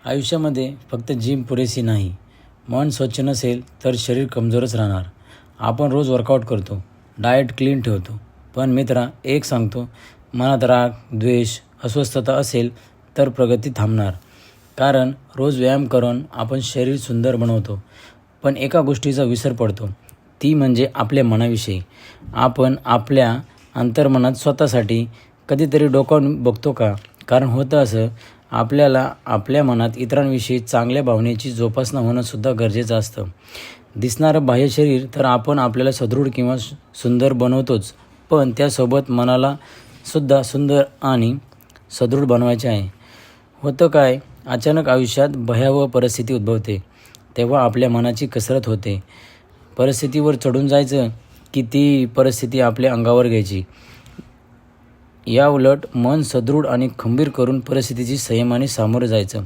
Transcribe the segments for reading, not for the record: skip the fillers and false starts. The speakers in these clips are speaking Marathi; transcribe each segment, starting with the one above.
आयुष्यामध्ये फक्त जिम पुरेसी नाही. मन स्वच्छ नसेल तर शरीर कमजोरच राहणार. आपण रोज वर्कआउट करतो, डाएट क्लीन ठेवतो, पण मित्रा एक सांगतो, मनात राग, द्वेष, अस्वस्थता असेल तर प्रगती थांबणार. कारण रोज व्यायाम करून आपण शरीर सुंदर बनवतो, पण एका गोष्टीचा विसर पडतो, ती म्हणजे आपल्या मनाविषयी. आपण आपल्या अंतर्मनात स्वतःसाठी कधीतरी डोकावून बघतो का? कारण होतं असं, आपल्याला आपल्या मनात इतरांविषयी चांगल्या भावनेची जोपासना होणंसुद्धा गरजेचं असतं. दिसणारं बाह्य शरीर तर आपण आपल्याला सदृढ किंवा सुंदर बनवतोच, पण त्यासोबत मनाला सुद्धा सुंदर आणि सदृढ बनवायचे आहे. होतं काय, अचानक आयुष्यात भयावह परिस्थिती उद्भवते, तेव्हा आपल्या मनाची कसरत होते. परिस्थितीवर चढून जायचं की ती परिस्थिती आपल्या अंगावर घ्यायची. या उलट मन सदृढ आणि खंबीर करून परिस्थितीची संयमाने सामोरं जायचं.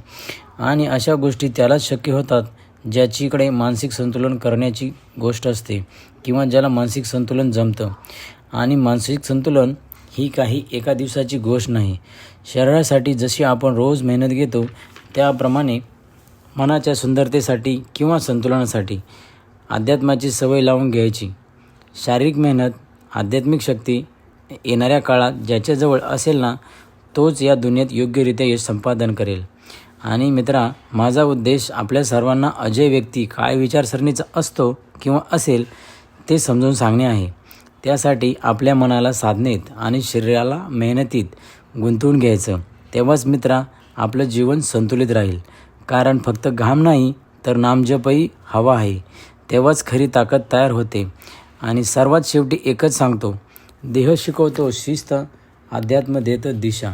आणि अशा गोष्टी त्यालाच शक्य होतात ज्याच्याकडे मानसिक संतुलन करण्याची गोष्ट असते, किंवा ज्याला मानसिक संतुलन जमतं. आणि मानसिक संतुलन ही काही एका दिवसाची गोष्ट नाही. शरीरासाठी जशी आपण रोज मेहनत घेतो, त्याप्रमाणे मनाच्या सुंदरतेसाठी किंवा संतुलनासाठी अध्यात्माची सवय लावून घ्यायची. शारीरिक मेहनत, आध्यात्मिक शक्ती येणाऱ्या काळात ज्याच्याजवळ असेल ना, तोच या दुनियेत योग्यरित्या यश संपादन करेल. आणि मित्रा, माझा उद्देश आपल्या सर्वांना अजय व्यक्ती काय विचारसरणीचा असतो किंवा असेल ते समजून सांगणे आहे. त्यासाठी आपल्या मनाला साधनेत आणि शरीराला मेहनतीत गुंतवून घ्यायचं. तेव्हाच मित्रा आपलं जीवन संतुलित राहील. कारण फक्त घाम नाही तर नामजपही हवा आहे. तेव्हाच खरी ताकद तयार होते. आणि सर्वात शेवटी एकच सांगतो, देह शिकवतो शिस्त, अध्यात्म देतं दिशा.